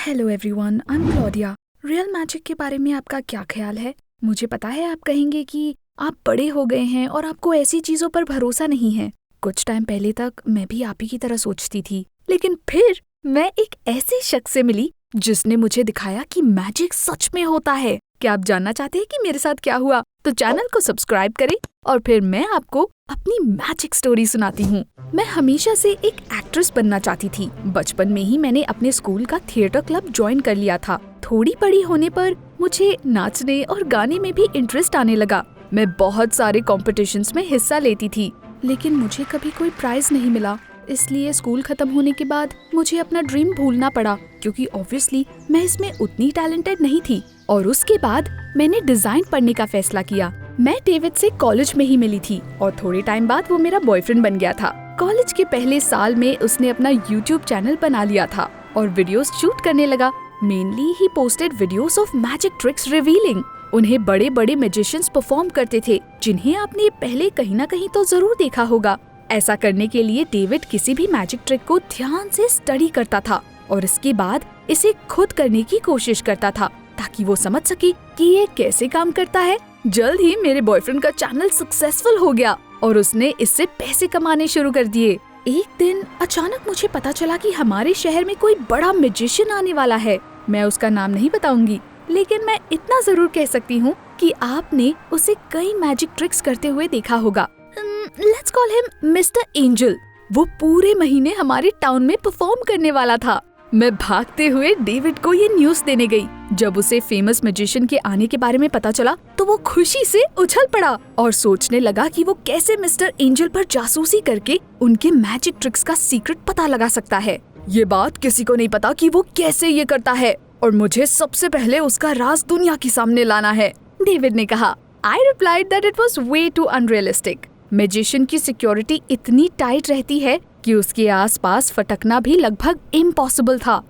Hello everyone, I am Claudia. Real magic के बारे में आपका क्या ख्याल है? मुझे पता है आप कहेंगे कि आप बड़े हो गए हैं और आपको ऐसी चीजों पर भरोसा नहीं है। कुछ टाइम पहले तक मैं भी आप ही की तरह सोचती थी, लेकिन फिर मैं एक ऐसे शख्स से मिली जिसने मुझे दिखाया कि मैजिक सच में होता है। क्या आप जानना चाहते हैं कि मेरे साथ क्या हुआ? तो चैनल को सब्सक्राइब करें और फिर मैं आपको अपनी मैजिक स्टोरी सुनाती हूँ। मैं हमेशा से एक एक्ट्रेस बनना चाहती थी। बचपन में ही मैंने अपने स्कूल का थिएटर क्लब ज्वाइन कर लिया था। थोड़ी बड़ी होने पर मुझे नाचने और गाने में भी इंटरेस्ट आने लगा। मैं बहुत सारे कॉम्पिटिशन्स में हिस्सा लेती थी, लेकिन मुझे कभी कोई प्राइज नहीं मिला। इसलिए स्कूल खत्म होने के बाद मुझे अपना ड्रीम भूलना पड़ा, क्योंकि ऑब्वियसली मैं इसमें उतनी टैलेंटेड नहीं थी। और उसके बाद मैंने डिजाइन पढ़ने का फैसला किया। मैं डेविड से कॉलेज में ही मिली थी और थोड़े टाइम बाद वो मेरा बॉयफ्रेंड बन गया था। कॉलेज के पहले साल में उसने अपना यूट्यूब चैनल बना लिया था और वीडियोस शूट करने लगा। Mainly he posted videos of magic tricks revealing. उन्हें बड़े बड़े मैजिशियंस परफॉर्म करते थे, जिन्हें आपने पहले कहीं ना कहीं तो जरूर देखा होगा। ऐसा करने के लिए डेविड किसी भी मैजिक ट्रिक को ध्यान से स्टडी करता था और इसके बाद इसे खुद करने की कोशिश करता था, ताकि वो समझ सके कि ये कैसे काम करता है। जल्द ही मेरे बॉयफ्रेंड का चैनल सक्सेसफुल हो गया और उसने इससे पैसे कमाने शुरू कर दिए। एक दिन अचानक मुझे पता चला कि हमारे शहर में कोई बड़ा मैजिशियन आने वाला है। मैं उसका नाम नहीं बताऊंगी, लेकिन मैं इतना जरूर कह सकती हूँ कि आपने उसे कई मैजिक ट्रिक्स करते हुए देखा होगा। Let's call him mister angel. वो पूरे महीने हमारे टाउन में परफॉर्म करने वाला था। मैं भागते हुए डेविड को ये न्यूज़ देने गई। जब उसे फेमस मैजिशियन के आने के बारे में पता चला तो वो खुशी से उछल पड़ा और सोचने लगा कि वो कैसे मिस्टर एंजल पर जासूसी करके उनके मैजिक ट्रिक्स का सीक्रेट पता लगा सकता है। ये बात किसी को नहीं पता कि वो कैसे ये करता है और मुझे सबसे पहले उसका राज दुनिया के सामने लाना है, डेविड ने कहा। I replied that it was way too unrealistic. Magician की सिक्योरिटी इतनी टाइट रहती है कि उसके आसपास फटकना भी लगभग इम्पॉसिबल था।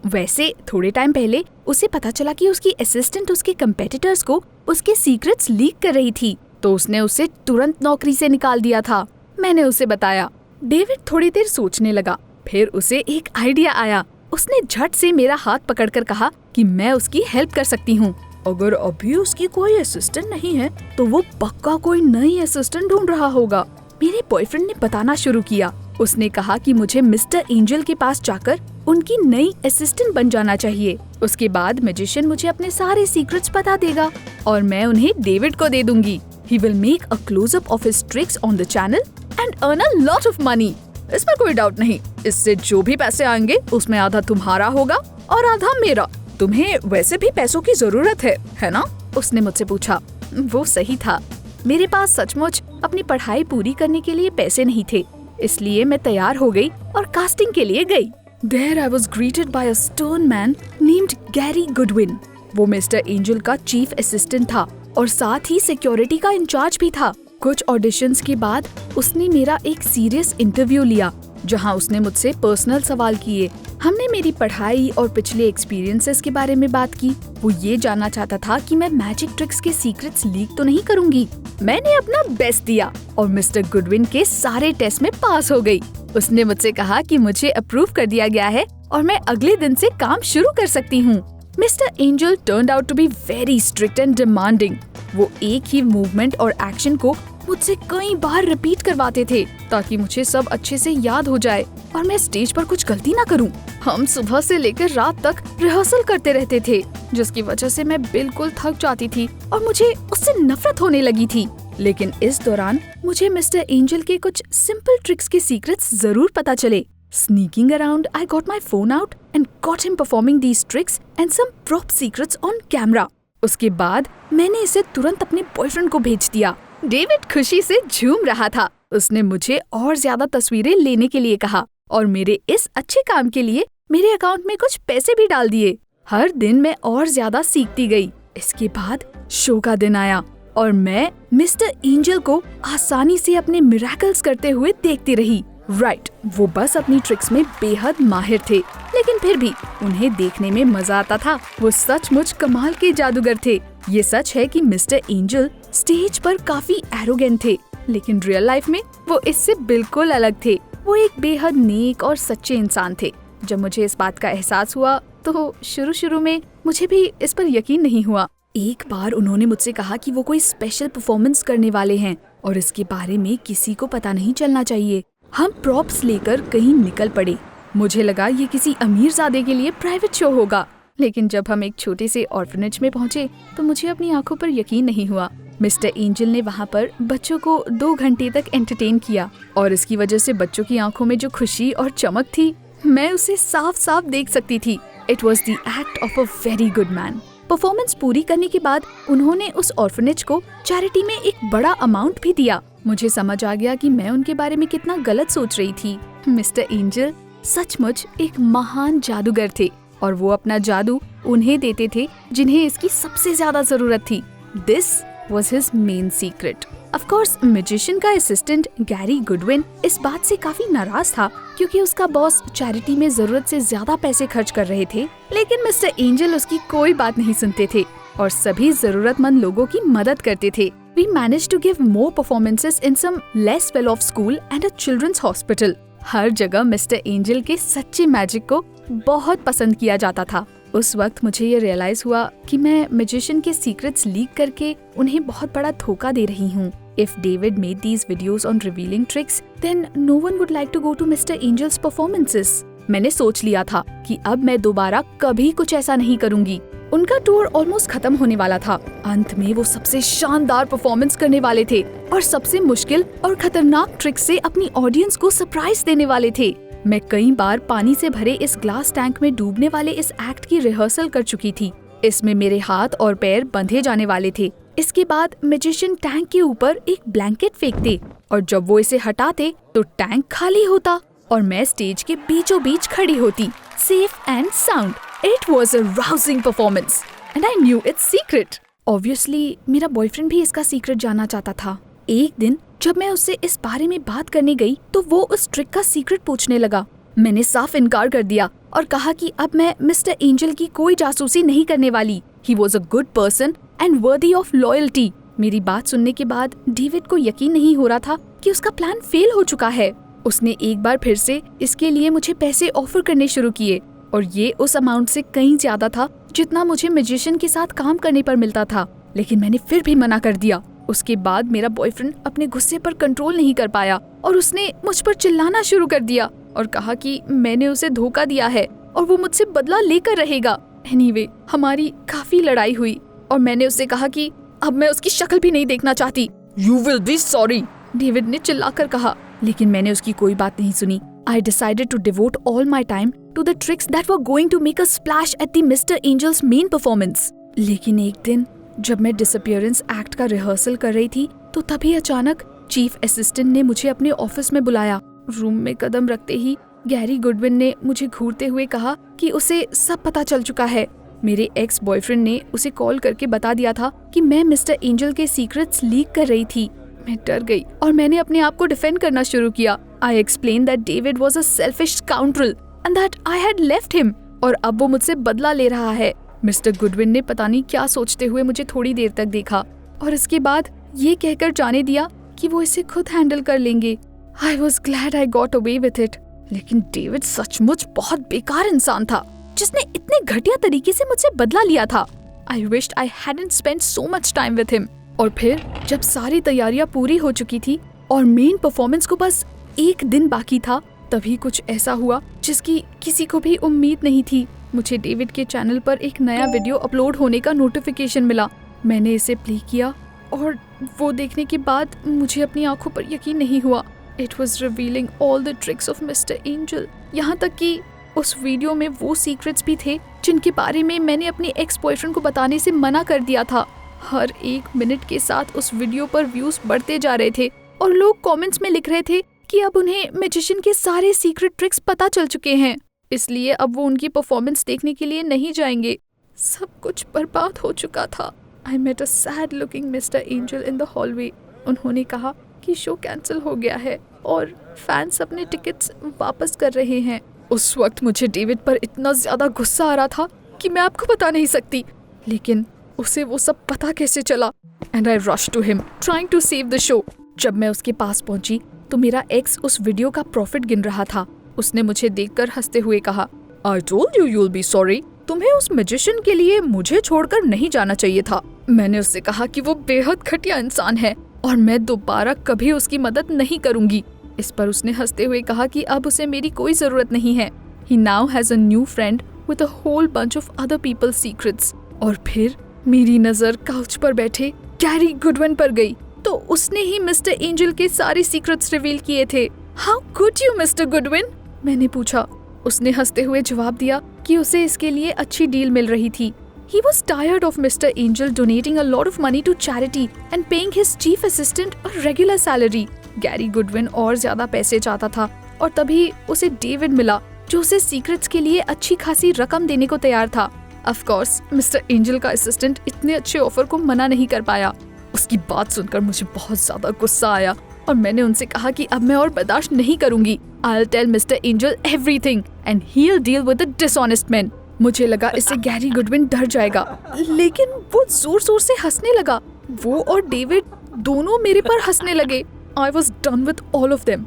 वैसे थोड़े टाइम पहले उसे पता चला कि उसकी असिस्टेंट उसके कंपेटिटर्स को उसके सीक्रेट्स लीक कर रही थी, तो उसने उसे तुरंत नौकरी से निकाल दिया था। मैंने उसे बताया। डेविड थोड़ी देर सोचने लगा, फिर उसे एक आइडिया आया। उसने झट से मेरा हाथ पकड़कर कहा कि मैं उसकी हेल्प कर सकती हूँ। अगर अभी उसकी कोई असिस्टेंट नहीं है तो वो पक्का कोई नई असिस्टेंट ढूंढ रहा होगा। मेरे बॉयफ्रेंड ने बताना शुरू किया। उसने कहा कि मुझे मिस्टर एंजल के पास जाकर उनकी नई असिस्टेंट बन जाना चाहिए। उसके बाद मैजिशियन मुझे अपने सारे सीक्रेट्स बता देगा और मैं उन्हें डेविड को दे दूंगी। He will make a close-up of his tricks on the channel and earn a lot of money. इसमें कोई डाउट नहीं। इससे जो भी पैसे आएंगे उसमें आधा तुम्हारा होगा और आधा मेरा। तुम्हें वैसे भी पैसों की जरूरत है ना? उसने मुझसे पूछा। वो सही था। मेरे पास सचमुच अपनी पढ़ाई पूरी करने के लिए पैसे नहीं थे, इसलिए मैं तैयार हो गई और कास्टिंग के लिए गई। There I was greeted by a stern man named Gary Goodwin. वो मिस्टर एंजल का चीफ असिस्टेंट था और साथ ही सिक्योरिटी का इंचार्ज भी था। कुछ ऑडिशंस के बाद उसने मेरा एक सीरियस इंटरव्यू लिया, जहां उसने मुझसे पर्सनल सवाल किए। हमने मेरी पढ़ाई और पिछले एक्सपीरियंसेस के बारे में बात की। वो ये जानना चाहता था कि मैं मैजिक ट्रिक्स के सीक्रेट्स लीक तो नहीं करूंगी। मैंने अपना बेस्ट दिया और मिस्टर गुडविन के सारे टेस्ट में पास हो गई। उसने मुझसे कहा कि मुझे अप्रूव कर दिया गया है और मैं अगले दिन से काम शुरू कर सकती हूँ। Mister Angel turned out to be very strict and demanding. वो एक ही मूवमेंट और एक्शन को मुझसे कई बार रिपीट करवाते थे, ताकि मुझे सब अच्छे से याद हो जाए और मैं स्टेज पर कुछ गलती ना करूं। हम सुबह से लेकर रात तक रिहर्सल करते रहते थे, जिसकी वजह से मैं बिल्कुल थक जाती थी और मुझे उससे नफरत होने लगी थी। लेकिन इस दौरान मुझे मिस्टर एंजल के कुछ सिंपल ट्रिक्स के सीक्रेट्स जरूर पता चले। Sneaking around, I got my phone out and got him performing these tricks and some prop secrets on camera. उसके बाद मैंने इसे तुरंत अपने बॉयफ्रेंड को भेज दिया। डेविड खुशी से झूम रहा था। उसने मुझे और ज्यादा तस्वीरें लेने के लिए कहा और मेरे इस अच्छे काम के लिए मेरे अकाउंट में कुछ पैसे भी डाल दिए। हर दिन मैं और ज्यादा सीखती गई। इसके बाद शो का दिन आया और मैं मिस्टर एंजल को आसानी से अपने मिरेकल्स करते हुए देखती रही। वो बस अपनी ट्रिक्स में बेहद माहिर थे, लेकिन फिर भी उन्हें देखने में मजा आता था। वो सचमुच कमाल के जादूगर थे। ये सच है कि मिस्टर एंजल स्टेज पर काफी एरोगेंट थे, लेकिन रियल लाइफ में वो इससे बिल्कुल अलग थे। वो एक बेहद नेक और सच्चे इंसान थे। जब मुझे इस बात का एहसास हुआ तो शुरू शुरू में मुझे भी इस पर यकीन नहीं हुआ। एक बार उन्होंने मुझसे कहा कि वो कोई स्पेशल परफॉर्मेंस करने वाले हैं और इसके बारे में किसी को पता नहीं चलना चाहिए। हम प्रॉप्स लेकर कहीं निकल पड़े। मुझे लगा ये किसी अमीरजादे के लिए प्राइवेट शो होगा, लेकिन जब हम एक छोटे से ऑर्फनेज में पहुंचे तो मुझे अपनी आंखों पर यकीन नहीं हुआ। मिस्टर एंजल ने वहाँ पर बच्चों को 2 घंटे तक एंटरटेन किया और इसकी वजह से बच्चों की आंखों में जो खुशी और चमक थी, मैं उसे साफ साफ देख सकती थी। It was the act of a very good man. Performance पूरी करने के बाद उन्होंने उस ऑर्फनेज को चैरिटी में एक बड़ा अमाउंट भी दिया। मुझे समझ आ गया कि मैं उनके बारे में कितना गलत सोच रही थी। मिस्टर एंजल सचमुच एक महान जादूगर थे और वो अपना जादू उन्हें देते थे जिन्हें इसकी सबसे ज्यादा जरूरत थी। This was his main secret. Of course, magician का असिस्टेंट गैरी गुडविन इस बात से काफी नाराज था क्योंकि उसका बॉस चैरिटी में जरूरत से ज्यादा पैसे खर्च कर रहे थे, लेकिन मिस्टर एंजल उसकी कोई बात नहीं सुनते थे और सभी जरूरतमंद लोगों की मदद करते थे। We managed to give more performances in some less well-off school and a children's hospital. हर जगह मिस्टर एंजल के सच्चे मैजिक को बहुत पसंद किया जाता था। उस वक्त मुझे ये रियलाइज हुआ कि मैं मैजिशियन के सीक्रेट्स लीक करके उन्हें बहुत बड़ा धोखा दे रही हूँ। If David made these videos on revealing tricks, then no one would like to go to Mr. Angel's performances. मैंने सोच लिया था कि अब मैं दोबारा कभी कुछ ऐसा नहीं करूँगी। उनका टूर ऑलमोस्ट खत्म होने वाला था। अंत में वो सबसे शानदार परफॉर्मेंस करने वाले थे और सबसे मुश्किल और खतरनाक ट्रिक से अपनी ऑडियंस को सरप्राइज देने वाले थे। मैं कई बार पानी से भरे इस ग्लास टैंक में डूबने वाले इस एक्ट की रिहर्सल कर चुकी थी। इसमें मेरे हाथ और पैर बंधे जाने वाले थे। इसके बाद मैजिशियन टैंक के ऊपर एक ब्लैंकेट फेंकते और जब वो इसे हटाते तो टैंक खाली होता और मैं स्टेज के बीचों बीच खड़ी होती, safe and sound. It was a rousing performance and I knew it's secret. Obviously मेरा बॉयफ्रेंड भी इसका सीक्रेट जानना चाहता था। एक दिन जब मैं उससे इस बारे में बात करने गई तो वो उस ट्रिक का सीक्रेट पूछने लगा। मैंने साफ इनकार कर दिया और कहा कि अब मैं मिस्टर एंजल की कोई जासूसी नहीं करने वाली। He was a good person and worthy of loyalty. मेरी बात सुनने के बाद डेविड को यकीन नहीं हो रहा था कि उसका प्लान फेल हो चुका है। उसने एक बार फिर से इसके लिए मुझे पैसे ऑफर करने शुरू किए और ये उस अमाउंट से कहीं ज्यादा था जितना मुझे मैजिशियन के साथ काम करने पर मिलता था, लेकिन मैंने फिर भी मना कर दिया। उसके बाद मेरा बॉयफ्रेंड अपने गुस्से पर कंट्रोल नहीं कर पाया और उसने मुझ पर चिल्लाना शुरू कर दिया और कहा कि मैंने उसे धोखा दिया है और वो मुझसे बदला लेकर रहेगा। एनीवे, हमारी काफी लड़ाई हुई और मैंने उससे कहा कि अब मैं उसकी शक्ल भी नहीं देखना चाहती। You will be sorry, David ने चिल्लाकर कहा, लेकिन मैंने उसकी कोई बात नहीं सुनी। I decided to devote all my time to the tricks that were going to make a splash at the Mr. Angel's main performance. लेकिन एक दिन जब मैं डिसअपियरेंस एक्ट का रिहर्सल कर रही थी तो तभी अचानक चीफ असिस्टेंट ने मुझे अपने ऑफिस में बुलाया। रूम में कदम रखते ही गैरी गुडविन ने मुझे घूरते हुए कहा कि उसे सब पता चल चुका है। मेरे एक्स बॉयफ्रेंड ने उसे कॉल करके बता दिया था कि मैं मिस्टर एंजल के सीक्रेट्स लीक कर रही थी। मैं डर गई और मैंने अपने आप को डिफेंड करना शुरू किया। I explain that David was a selfish scoundrel and that I had left him और अब वो मुझसे बदला ले रहा है। मिस्टर गुडविन ने पता नहीं क्या सोचते हुए मुझे थोड़ी देर तक देखा और इसके बाद ये कहकर जाने दिया कि वो इसे खुद हैंडल कर लेंगे। I was glad I got away with it. लेकिन डेविड सचमुच बहुत बेकार इंसान था जिसने इतने घटिया तरीके से मुझसे बदला लिया था। आई wished I hadn't spent so much time with him. और फिर जब सारी तैयारियां पूरी हो चुकी थी और मेन परफॉर्मेंस को बस एक दिन बाकी था, तभी कुछ ऐसा हुआ जिसकी किसी को भी उम्मीद नहीं थी। मुझे डेविड के चैनल पर एक नया वीडियो अपलोड होने का नोटिफिकेशन मिला। मैंने इसे प्ले किया और वो देखने के बाद मुझे अपनी आंखों पर यकीन नहीं हुआ। It was revealing all the tricks of mister angel. यहाँ तक कि उस वीडियो में वो सीक्रेट्स भी थे जिनके बारे में मैंने अपने एक्स बॉयफ्रेंड को बताने से मना कर दिया था। हर एक मिनट के साथ उस वीडियो पर व्यूज बढ़ते जा रहे थे और लोग कमेंट्स में लिख रहे थे कि अब उन्हें मैजिशियन के सारे सीक्रेट ट्रिक्स पता चल चुके हैं, इसलिए अब वो उनकी परफॉर्मेंस देखने के लिए नहीं जाएंगे। सब कुछ बर्बाद हो चुका था। I met a sad looking mister Angel in the hallway. उन्होंने कहा कि शो कैंसिल हो गया है और फैंस अपने टिकट्स वापस कर रहे हैं। उस वक्त मुझे डेविड पर इतना ज्यादा गुस्सा आ रहा था कि मैं आपको बता नहीं सकती, लेकिन उसे वो सब पता कैसे चला? And I rush to him trying to save the show. जब मैं उसके पास पहुंची तो मेरा एक्स उस वीडियो का प्रॉफिट गिन रहा था। उसने मुझे देखकर हंसते हुए कहा, I told you you'll be sorry. तुम्हें उस मैजिशियन के लिए मुझे छोड़कर नहीं जाना चाहिए था। मैंने उससे कहा कि वो बेहद घटिया इंसान है और मैं दोबारा कभी उसकी मदद नहीं करूंगी। इस पर उसने हंसते हुए कहा कि अब उसे मेरी कोई जरूरत नहीं है। He now has a new friend with a whole bunch of other people's secrets। और फिर मेरी नजर काउच पर बैठे गैरी गुडविन पर गई तो उसने ही मिस्टर एंजल के सारे सीक्रेट्स रिवील किए थे। How could you, mister Goodwin? मैंने पूछा। उसने हंसते हुए जवाब दिया कि उसे इसके लिए अच्छी डील मिल रही थी। He was tired of Mr. Angel donating a lot of money to charity and paying his chief assistant a regular salary। Gary Goodwin और ज्यादा पैसे चाहता था और तभी उसे डेविड मिला जो उसे सीक्रेट्स के लिए अच्छी खासी रकम देने को तैयार था। ऑफ कोर्स मिस्टर एंजल का असिस्टेंट इतने अच्छे ऑफर को मना नहीं कर पाया। उसकी बात सुनकर मुझे बहुत ज्यादा गुस्सा आया और मैंने उनसे कहा कि अब मैं और बर्दाश्त नहीं करूंगी। I'll tell Mr. Angel everything and he'll deal with the dishonest men। मुझे लगा इससे गैरी गुडविन डर जाएगा, लेकिन वो जोर जोर से हंसने लगा। वो और डेविड दोनों मेरे पर हंसने लगे। I was done with all of them।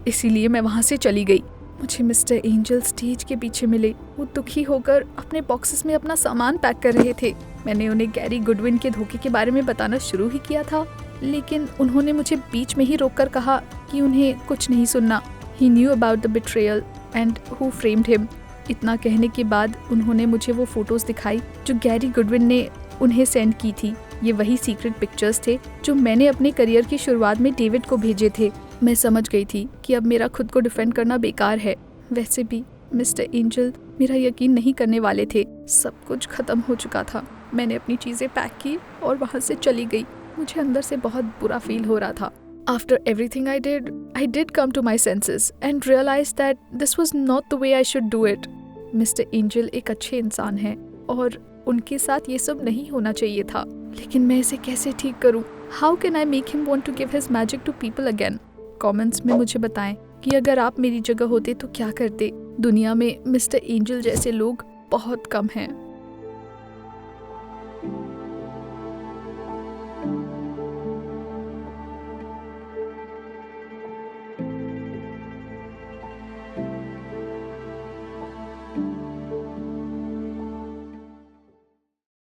इसीलिए मैं वहाँ से चली गई। मुझे मिस्टर एंजल स्टेज के पीछे मिले। वो दुखी होकर अपने बॉक्सेस में अपना सामान पैक कर रहे थे। मैंने उन्हें गैरी गुडविन के धोखे के बारे में बताना शुरू ही किया था, लेकिन उन्होंने मुझे बीच में ही रोककर कहा कि उन्हें कुछ नहीं सुनना। He knew about the betrayal and who framed him। इतना कहने के बाद उन्होंने मुझे वो फोटोज दिखाई जो गैरी गुडविन ने उन्हें सेंड की थी। ये वही सीक्रेट पिक्चर्स थे जो मैंने अपने करियर की शुरुआत में डेविड को भेजे थे। मैं समझ गई थी कि अब मेरा खुद को डिफेंड करना बेकार है। वैसे भी मिस्टर एंजल मेरा यकीन नहीं करने वाले थे। सब कुछ खत्म हो चुका था। मैंने अपनी चीज़ें पैक की और वहाँ से चली गई। मुझे अंदर से बहुत बुरा फील हो रहा था। After everything I did come to my senses and realized that this was not the way I should do it। Mister angel एक अच्छे इंसान हैं और उनके साथ ये सब नहीं होना चाहिए था, लेकिन मैं इसे कैसे ठीक करूं? How can I make him want to give his magic to people again? Comments में मुझे बताएं कि अगर आप मेरी जगह होते तो क्या करते। दुनिया में मिस्टर एंजल जैसे लोग बहुत कम हैं।